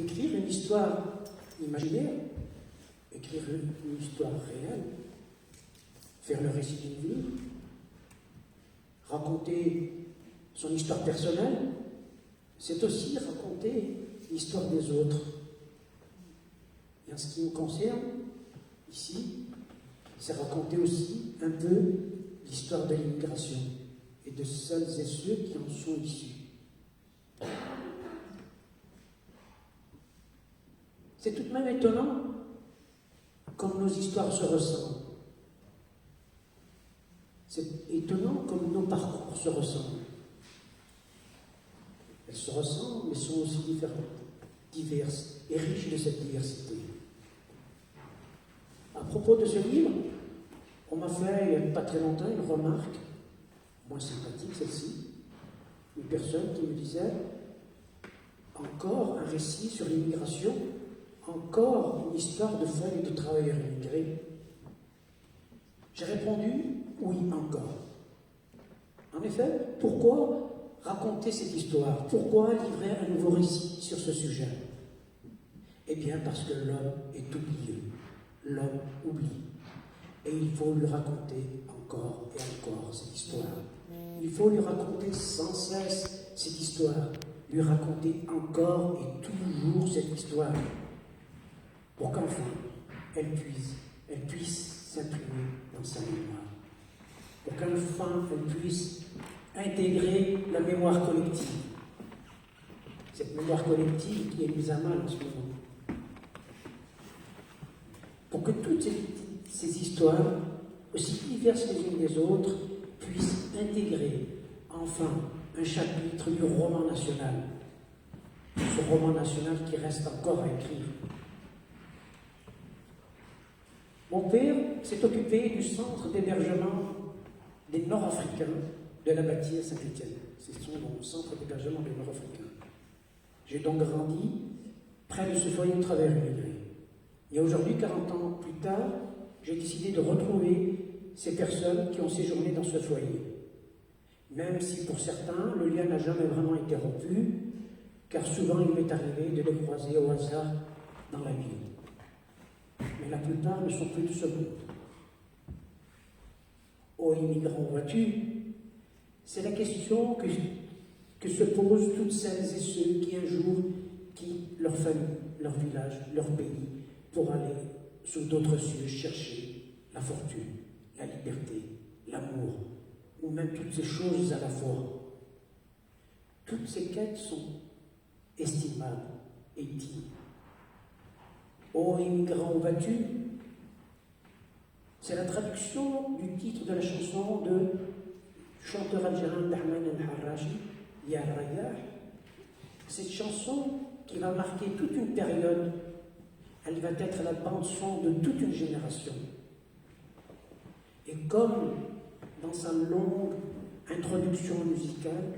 écrire une histoire imaginaire, écrire une histoire réelle, faire le récit d'une vie, raconter son histoire personnelle, c'est aussi raconter l'histoire des autres. Et en ce qui nous concerne, ici, c'est raconter aussi un peu l'histoire de l'immigration et de celles et ceux qui en sont issus. C'est tout de même étonnant comme nos histoires se ressemblent. C'est étonnant comme nos parcours se ressemblent. Elles se ressemblent, mais sont aussi différentes, diverses et riches de cette diversité. À propos de ce livre, on m'a fait, il n'y a pas très longtemps, une remarque, moins sympathique celle-ci, une personne qui me disait « Encore un récit sur l'immigration, encore une histoire de femmes et de travailleurs immigrés ». J'ai répondu « Oui, encore ». En effet, pourquoi raconter cette histoire? Pourquoi livrer un nouveau récit sur ce sujet? Eh bien, parce que l'homme est oublieux. L'homme oublie. Et il faut lui raconter encore et encore cette histoire. Il faut lui raconter sans cesse cette histoire. Lui raconter encore et toujours cette histoire. Pour qu'enfin, elle puisse s'imprimer dans sa mémoire. Pour qu'enfin, elle puisse intégrer la mémoire collective. Cette mémoire collective qui est mise à mal en ce moment. Pour que toutes ces histoires, aussi diverses les unes des autres, puissent intégrer enfin un chapitre du roman national. Ce roman national qui reste encore à écrire. Mon père s'est occupé du centre d'hébergement des Nord-Africains de la Bâtie à Saint-Étienne. C'est son centre d'hébergement des Nord-Africains. J'ai donc grandi près de ce foyer de travailleurs immigrés. Et aujourd'hui, 40 ans plus tard, j'ai décidé de retrouver ces personnes qui ont séjourné dans ce foyer. Même si pour certains, le lien n'a jamais vraiment été rompu, car souvent il m'est arrivé de les croiser au hasard dans la ville. Mais la plupart ne sont plus de ce monde. Ô immigrants, vois-tu? C'est la question que se posent toutes celles et ceux qui un jour quittent leur famille, leur village, leur pays, pour aller sous d'autres cieux chercher la fortune, la liberté, l'amour, ou même toutes ces choses à la fois. Toutes ces quêtes sont estimables et dignes. Ô immigrants, où vas-tu? C'est la traduction du titre de la chanson de chanteur algérien Bahman El-Harraji, Ya Rayah. Cette chanson qui va marquer toute une période, elle va être la bande-son de toute une génération. Et comme dans sa longue introduction musicale,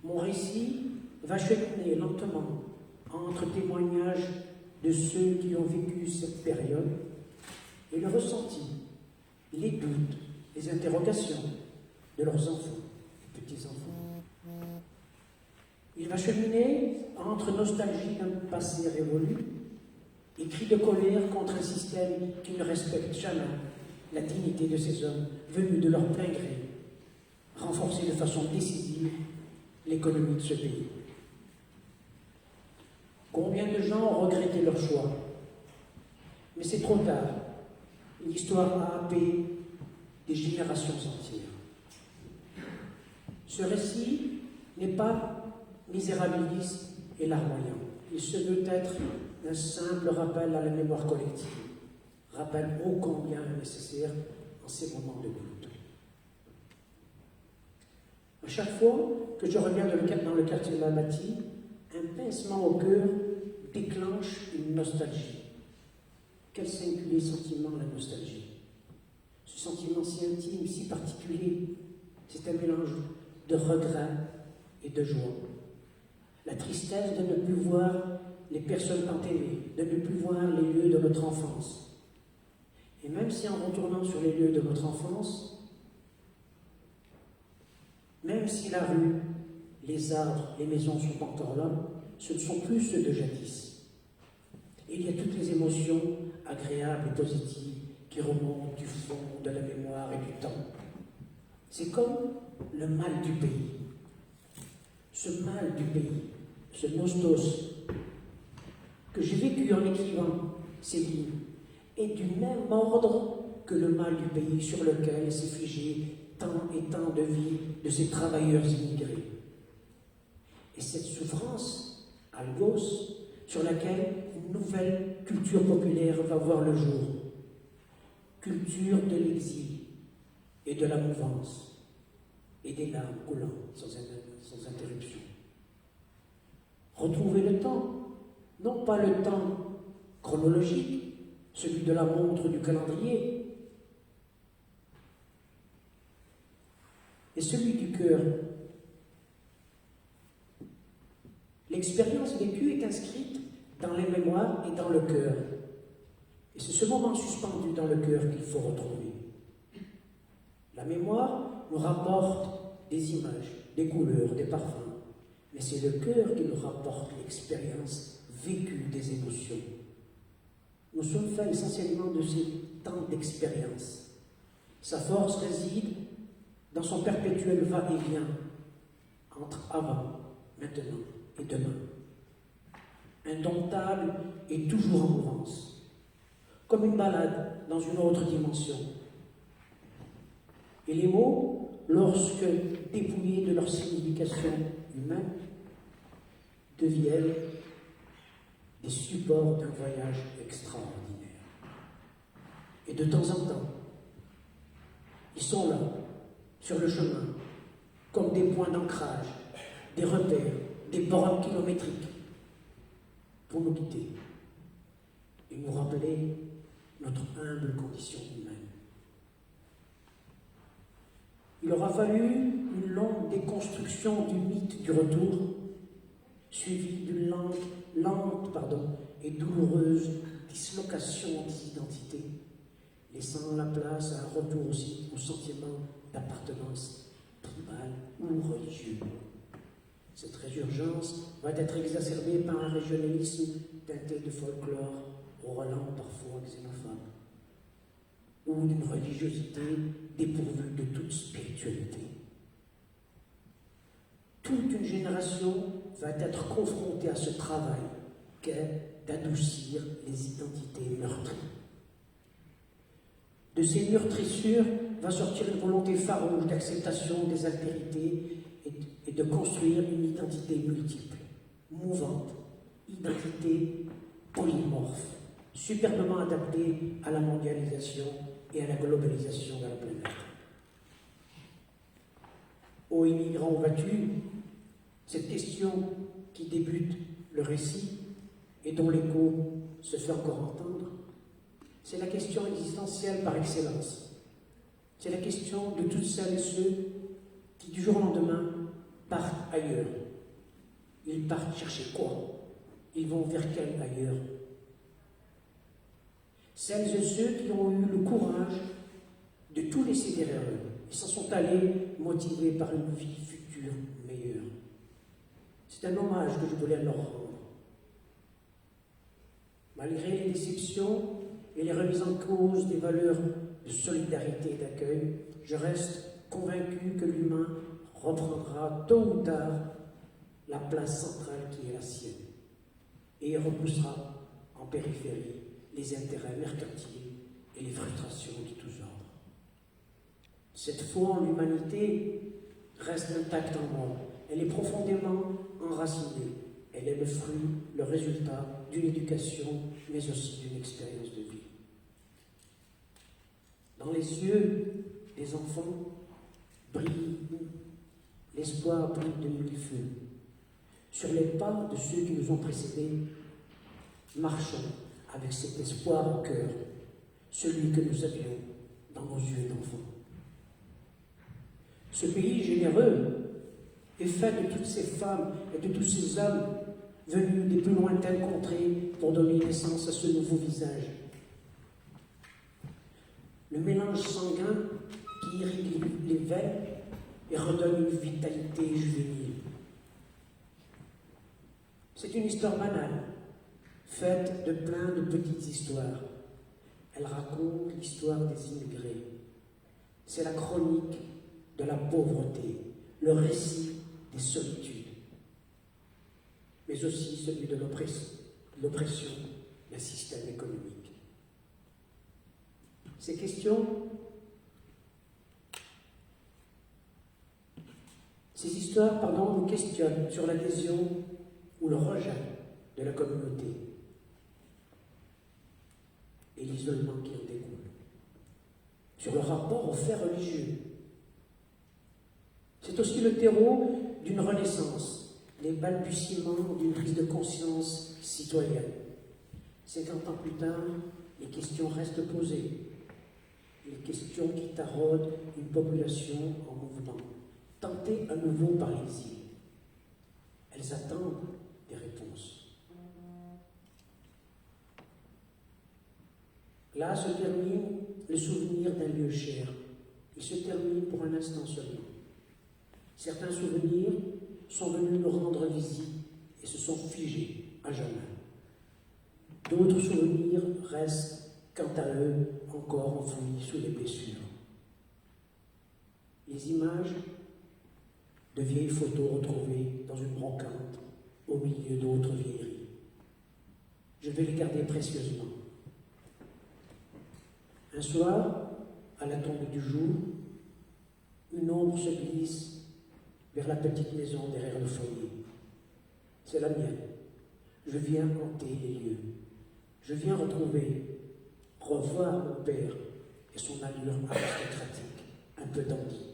mon récit va cheminer lentement entre témoignages de ceux qui ont vécu cette période et le ressenti, les doutes, les interrogations de leurs enfants, petits-enfants. Il va cheminer entre nostalgie d'un passé révolu et cris de colère contre un système qui ne respecte jamais la dignité de ces hommes venus de leur plein gré, renforcer de façon décisive l'économie de ce pays. Combien de gens ont regretté leur choix? Mais c'est trop tard. L'histoire a happé des générations entières. Ce récit n'est pas misérabiliste et larmoyant. Il se veut être un simple rappel à la mémoire collective, rappel ô combien nécessaire en ces moments de doute. À chaque fois que je reviens dans le quartier de la Bâtie, un pincement au cœur déclenche une nostalgie. Quel singulier sentiment, la nostalgie. Ce sentiment si intime, si particulier, c'est un mélange de regret et de joie. La tristesse de ne plus voir les personnes tant aimées, de ne plus voir les lieux de notre enfance. Et même si en retournant sur les lieux de notre enfance, même si la rue, les arbres, les maisons sont encore là, ce ne sont plus ceux de jadis. Et il y a toutes les émotions agréables et positives qui remontent du fond de la mémoire et du temps. C'est comme le mal du pays. Ce mal du pays, ce nostos, que j'ai vécu en écrivant ces lignes, est du même ordre que le mal du pays sur lequel s'est figé tant et tant de vies de ces travailleurs immigrés. Et cette souffrance, algos, sur laquelle une nouvelle culture populaire va voir le jour, culture de l'exil et de la mouvance et des larmes coulant sans interruption. Retrouver le temps, non pas le temps chronologique, celui de la montre du calendrier, et celui du cœur. L'expérience vécue est inscrite dans les mémoires et dans le cœur. Et c'est ce moment suspendu dans le cœur qu'il faut retrouver. La mémoire nous rapporte des images, des couleurs, des parfums, mais c'est le cœur qui nous rapporte l'expérience vécue des émotions. Nous sommes faits essentiellement de ces temps d'expérience. Sa force réside dans son perpétuel va-et-vient entre avant, maintenant et demain. Indomptable et toujours en mouvance, comme une balade dans une autre dimension. Et les mots, lorsque dépouillés de leur signification humaine, deviennent des supports d'un voyage extraordinaire. Et de temps en temps, ils sont là, sur le chemin, comme des points d'ancrage, des repères, des bornes kilométriques, pour nous guider et nous rappeler notre humble condition humaine. Il aura fallu une longue déconstruction du mythe du retour, suivie d'une lente et douloureuse dislocation des identités, laissant la place à un retour aussi au sentiment d'appartenance tribale ou religieux. Cette résurgence va être exacerbée par un régionalisme teinté de folklore, au relent parfois xénophobe, ou d'une religiosité dépourvue de toute spiritualité. Toute une génération va être confrontée à ce travail qu'est d'adoucir les identités meurtries. De ces meurtrissures va sortir une volonté farouche d'acceptation des altérités et de construire une identité multiple, mouvante, identité polymorphe, superbement adaptée à la mondialisation et à la globalisation de la planète. Ô immigrants, où vas-tu? Cette question qui débute le récit et dont l'écho se fait encore entendre, c'est la question existentielle par excellence. C'est la question de toutes celles et ceux qui, du jour au lendemain, partent ailleurs. Ils partent chercher quoi? Ils vont vers quel ailleurs? Celles et ceux qui ont eu le courage de tout laisser derrière eux et s'en sont allés motivés par une vie future meilleure. C'est un hommage que je voulais leur rendre. Malgré les déceptions et les remises en cause des valeurs de solidarité et d'accueil, je reste convaincu que l'humain reprendra tôt ou tard la place centrale qui est la sienne et repoussera en périphérie les intérêts mercantiles et les frustrations de tous ordres. Cette foi en l'humanité reste intacte en moi. Elle est profondément enracinée. Elle est le fruit, le résultat d'une éducation, mais aussi d'une expérience de vie. Dans les yeux des enfants brille l'espoir brille de mille feux. Sur les pas de ceux qui nous ont précédés, marchons avec cet espoir au cœur, celui que nous avions dans nos yeux d'enfants. Ce pays généreux est fait de toutes ces femmes et de tous ces hommes venus des plus lointaines contrées pour donner naissance à ce nouveau visage. Le mélange sanguin qui irrigue les veines et redonne une vitalité juvénile. C'est une histoire banale, faite de plein de petites histoires. Elle raconte l'histoire des immigrés. C'est la chronique de la pauvreté, le récit des solitudes, mais aussi celui de l'oppression d'un système économique. Ces histoires, nous questionnent sur l'adhésion ou le rejet de la communauté et l'isolement qui en découle, sur le rapport aux faits religieux. C'est aussi le terreau d'une renaissance, les balbutiements d'une prise de conscience citoyenne. 50 ans plus tard, les questions restent posées, les questions qui taraudent une population en mouvement, tentée à nouveau par l'exil. Elles attendent des réponses. Là se termine le souvenir d'un lieu cher. Il se termine pour un instant seulement. Certains souvenirs sont venus nous rendre visite et se sont figés à jamais. D'autres souvenirs restent, quant à eux, encore enfouis sous les blessures. Les images de vieilles photos retrouvées dans une brocante au milieu d'autres vieilleries. Je vais les garder précieusement. Un soir, à la tombe du jour, une ombre se glisse vers la petite maison derrière le foyer. C'est la mienne. Je viens hanter les lieux. Je viens revoir mon père et son allure aristocratique, un peu dandy.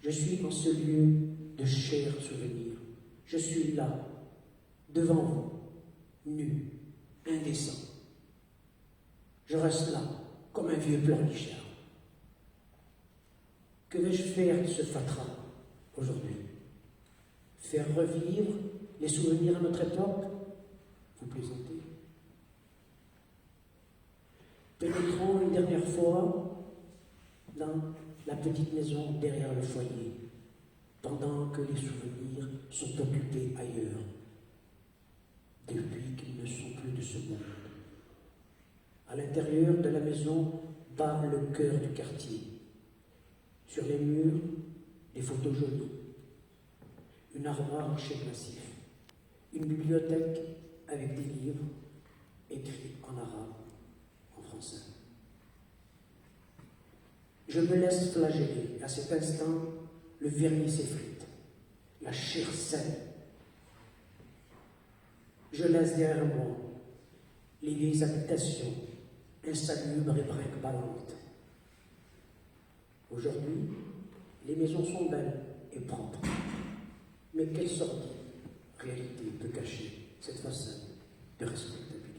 Je suis en ce lieu de chers souvenirs. Je suis là, devant vous, nu, indécent. Je reste là, comme un vieux pleurnichard. Que vais-je faire de ce fatras aujourd'hui? Faire revivre les souvenirs à notre époque? Vous plaisantez? Pénétrons une dernière fois dans la petite maison derrière le foyer, pendant que les souvenirs sont occupés ailleurs, depuis qu'ils ne sont plus de ce monde. À l'intérieur de la maison bat le cœur du quartier. Sur les murs, des photos jolies, une armoire en chêne massif, une bibliothèque avec des livres écrits en arabe, en français. Je me laisse flageller. À cet instant, le vernis s'effrite, la chair saigne. Je laisse derrière moi les vieilles habitations, insalubres et brinque-ballantes. Aujourd'hui, les maisons sont belles et propres. Mais quelle sorte de réalité peut cacher cette façade de respectabilité?